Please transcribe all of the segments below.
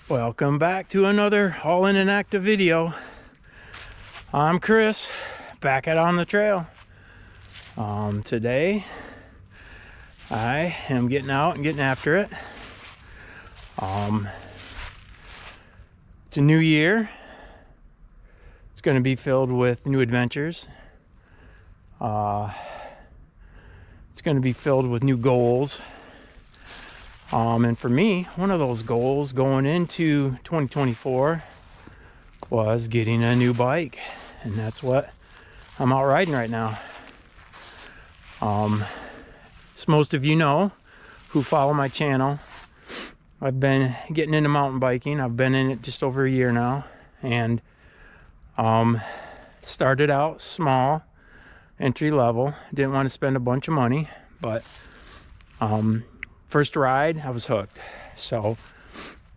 Welcome back to another all in and active video. I'm Chris, back out on the trail. Today I am getting out and getting after it. It's a new year. It's going to be filled with new adventures. It's going to be filled with new goals. And for me, one of those goals going into 2024 was getting a new bike, and that's what I'm out riding right now. As most of you know who follow my channel, I've been getting into mountain biking. I've been in it just over a year now, and started out small, entry level. Didn't want to spend a bunch of money, but first ride, I was hooked. So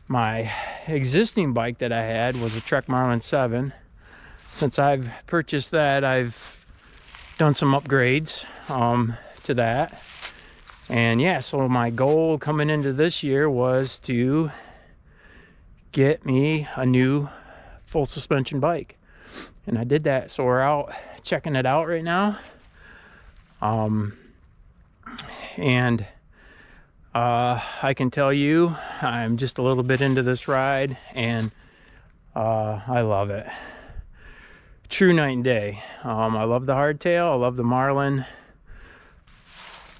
my existing bike that I had was a Trek Marlin 7. Since I've purchased that, I've done some upgrades to that. And yeah, so my goal coming into this year was to get me a new full suspension bike. And I did that, so we're out checking it out right now. I can tell you, I'm just a little bit into this ride, and I love it. True night and day. I love the hardtail. I love the Marlin.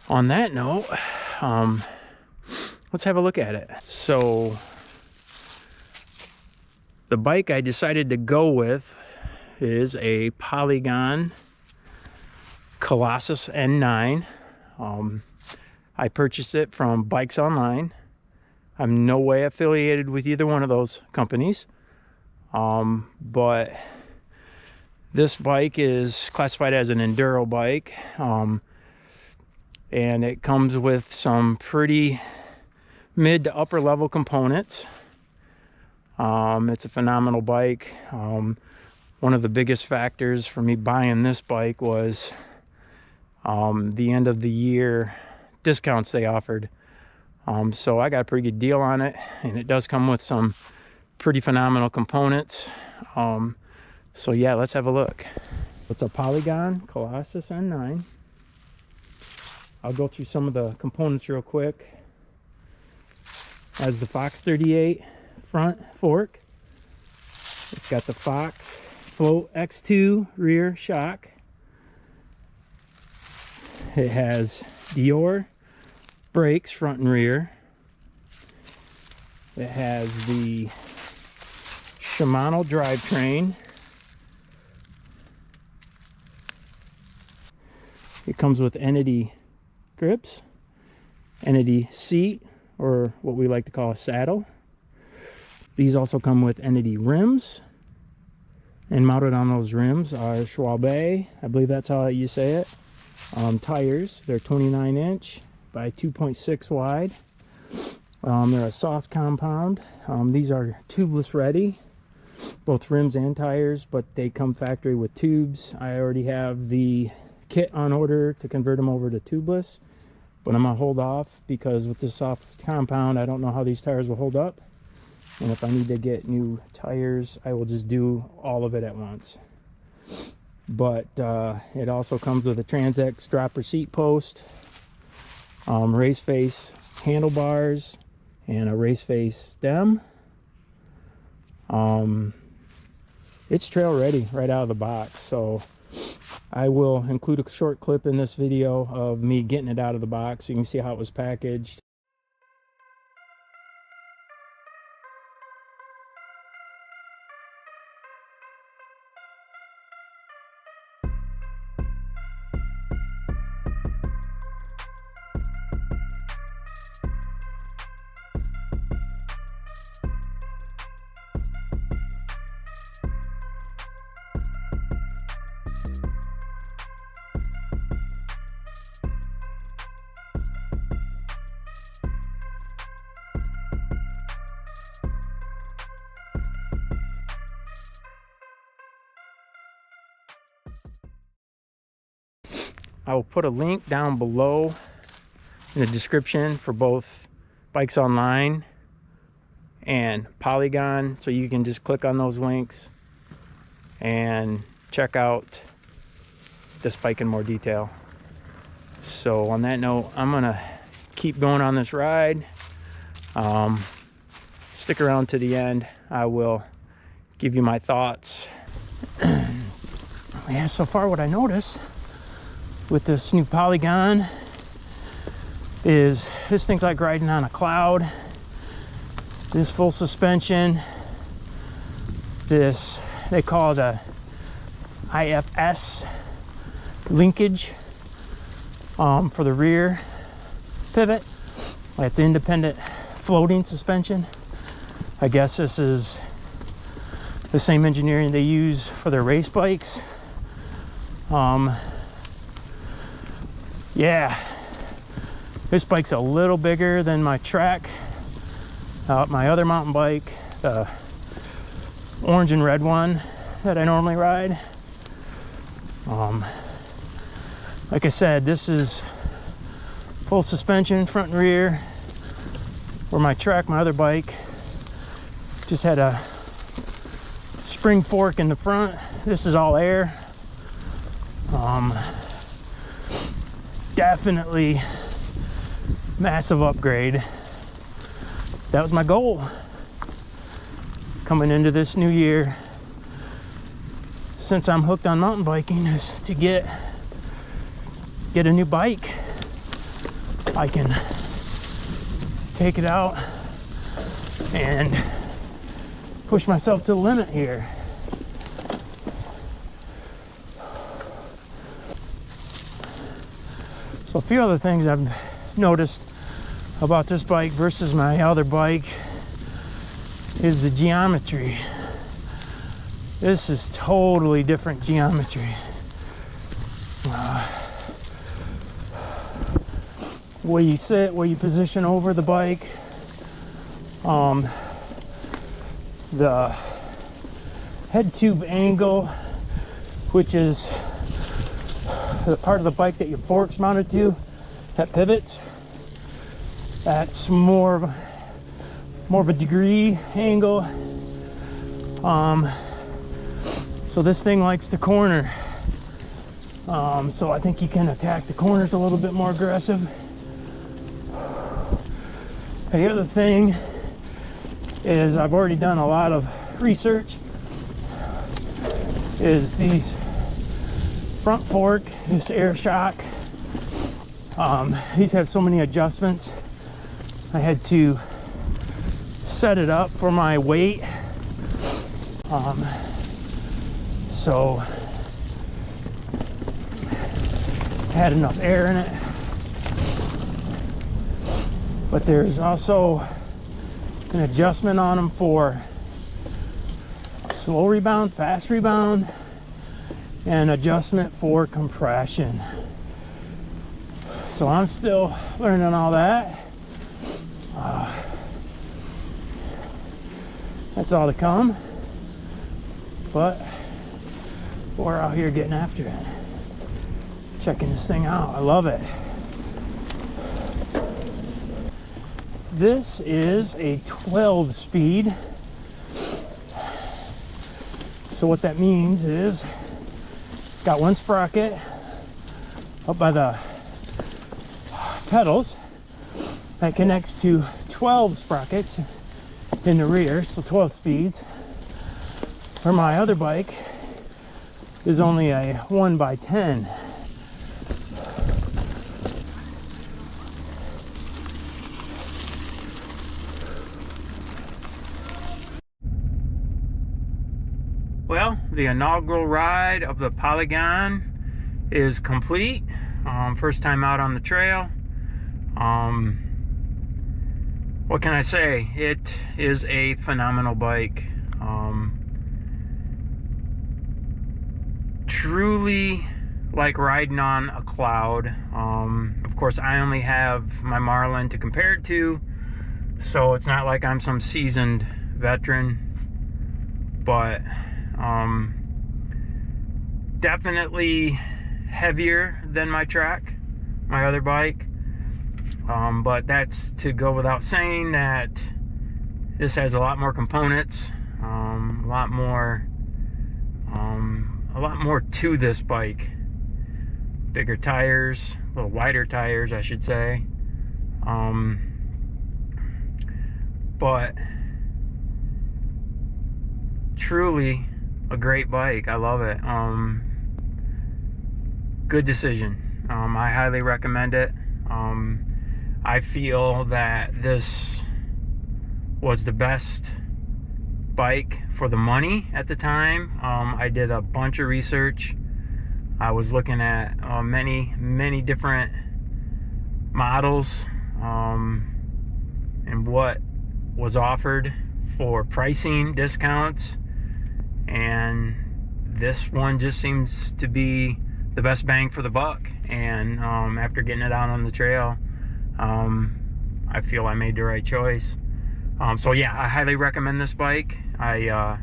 On that note, let's have a look at it. So, the bike I decided to go with is a Polygon Collosus N9. I purchased it from Bikes Online. I'm no way affiliated with either one of those companies. But this bike is classified as an enduro bike. And it comes with some pretty mid to upper level components. It's a phenomenal bike. One of the biggest factors for me buying this bike was the end of the year discounts they offered. So I got a pretty good deal on it, and it does come with some pretty phenomenal components. So yeah, let's have a look. It's a Polygon Collosus N9. I'll go through some of the components real quick. Has the Fox 38 front fork. It's got the Fox Float X2 rear shock. It has Dior brakes front and rear. It has the Shimano drivetrain. It comes with Entity grips, Entity seat, or what we like to call a saddle. These also come with Entity rims, and mounted on those rims are Schwalbe, I believe that's how you say it. Tires, they're 29 inch by 2.6 wide. They're a soft compound. These are tubeless ready, both rims and tires, but they come factory with tubes. I already have the kit on order to convert them over to tubeless, but I'm gonna hold off because with this soft compound, I don't know how these tires will hold up. And if I need to get new tires, I will just do all of it at once. But it also comes with a Trans-X dropper seat post, race face handlebars, and a race face stem. It's trail ready right out of the box, so I will include a short clip in this video of me getting it out of the box so you can see how it was packaged. I will put a link down below in the description for both Bikes Online and Polygon. So you can just click on those links and check out this bike in more detail. So on that note, I'm gonna keep going on this ride. Stick around to the end. I will give you my thoughts. Yeah, so far what I noticed with this new Polygon is this thing's like riding on a cloud. This full suspension, this they call the IFS linkage for the rear pivot. It's independent floating suspension. I guess this is the same engineering they use for their race bikes. Yeah, this bike's a little bigger than my track. My other mountain bike, the orange and red one that I normally ride. Like I said, this is full suspension, front and rear. Where my track, my other bike, just had a spring fork in the front. This is all air. Definitely massive upgrade. That was my goal coming into this new year, since I'm hooked on mountain biking, is to get a new bike. I can take it out and push myself to the limit here. So a few other things I've noticed about this bike versus my other bike is the geometry. This is totally different geometry. Where you sit, where you position over the bike, the head tube angle, which is the part of the bike that your fork's mounted to, that pivots, that's more of a degree angle. So this thing likes to corner, so I think you can attack the corners a little bit more aggressive. The other thing is, I've already done a lot of research, is these front fork, this air shock. These have so many adjustments. I had to set it up for my weight, so had enough air in it. But there's also an adjustment on them for slow rebound, fast rebound, and adjustment for compression. So I'm still learning all that. That's all to come, but we're out here getting after it, checking this thing out. I love it. This is a 12 speed. So what that means is, got one sprocket up by the pedals that connects to 12 sprockets in the rear, so 12 speeds. Where my other bike is only a 1x10. Well, the inaugural ride of the Polygon is complete. First time out on the trail. What can I say? It is a phenomenal bike. Truly like riding on a cloud. Of course, I only have my Marlin to compare it to, so it's not like I'm some seasoned veteran, but definitely heavier than my track, my other bike. But that's to go without saying that This has a lot more components, a lot more to this bike. Bigger tires, a little wider tires, I should say. But truly a great bike. I love it. Good decision. I highly recommend it. I feel that this was the best bike for the money at the time. I did a bunch of research. I was looking at many different models and what was offered for pricing discounts, and this one just seems to be the best bang for the buck. And after getting it out on the trail, I feel I made the right choice. So yeah, I highly recommend this bike. I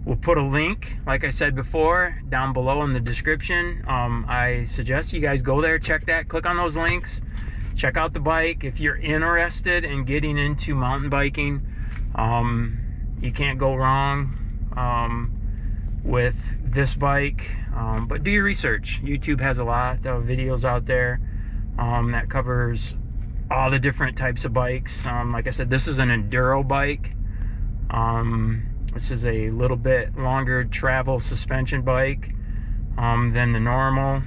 will put a link, like I said before, down below in the description. I suggest you guys go there, check that, click on those links, check out the bike. If you're interested in getting into mountain biking, you can't go wrong with this bike. But do your research. YouTube has a lot of videos out there that covers all the different types of bikes. Like I said, this is an enduro bike. This is a little bit longer travel suspension bike than the normal.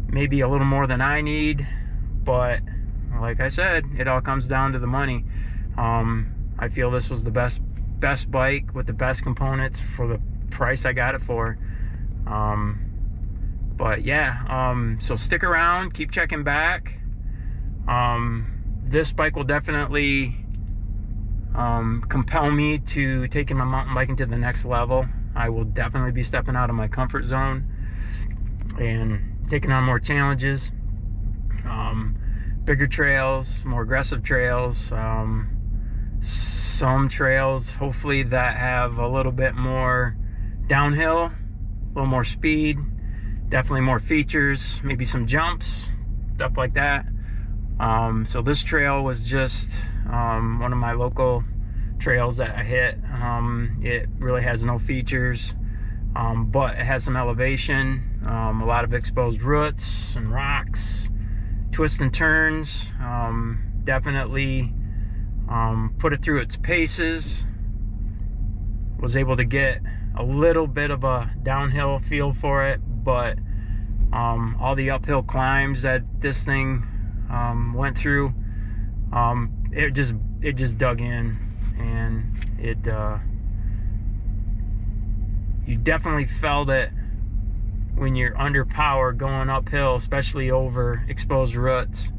Maybe a little more than I need, but like I said, it all comes down to the money. I feel this was the best bike with the best components for the price I got it for. But yeah, so stick around, keep checking back. This bike will definitely compel me to taking my mountain biking to the next level. I will definitely be stepping out of my comfort zone and taking on more challenges, bigger trails, more aggressive trails, some trails hopefully that have a little bit more downhill, a little more speed, definitely more features, maybe some jumps, stuff like that. So this trail was just one of my local trails that I hit. It really has no features, but it has some elevation, a lot of exposed roots and rocks, twists and turns. Definitely put it through its paces. Was able to get a little bit of a downhill feel for it, but all the uphill climbs that this thing went through, it just dug in, and you definitely felt it when you're under power going uphill, especially over exposed roots.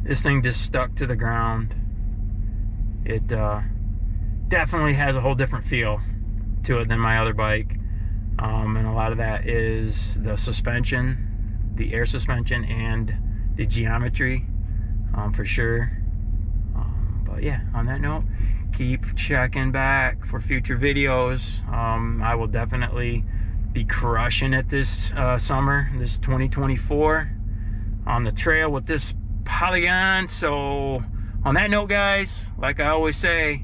This thing just stuck to the ground. It definitely has a whole different feel to it than my other bike, and a lot of that is the suspension, the air suspension, and the geometry, for sure. But yeah, on that note, keep checking back for future videos. I will definitely be crushing it this summer, this 2024, on the trail with this Polygon. So on that note, guys, like I always say,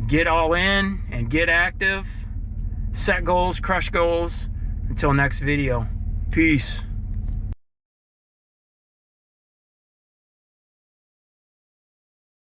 get all in and get active, set goals, crush goals. Until next video, peace.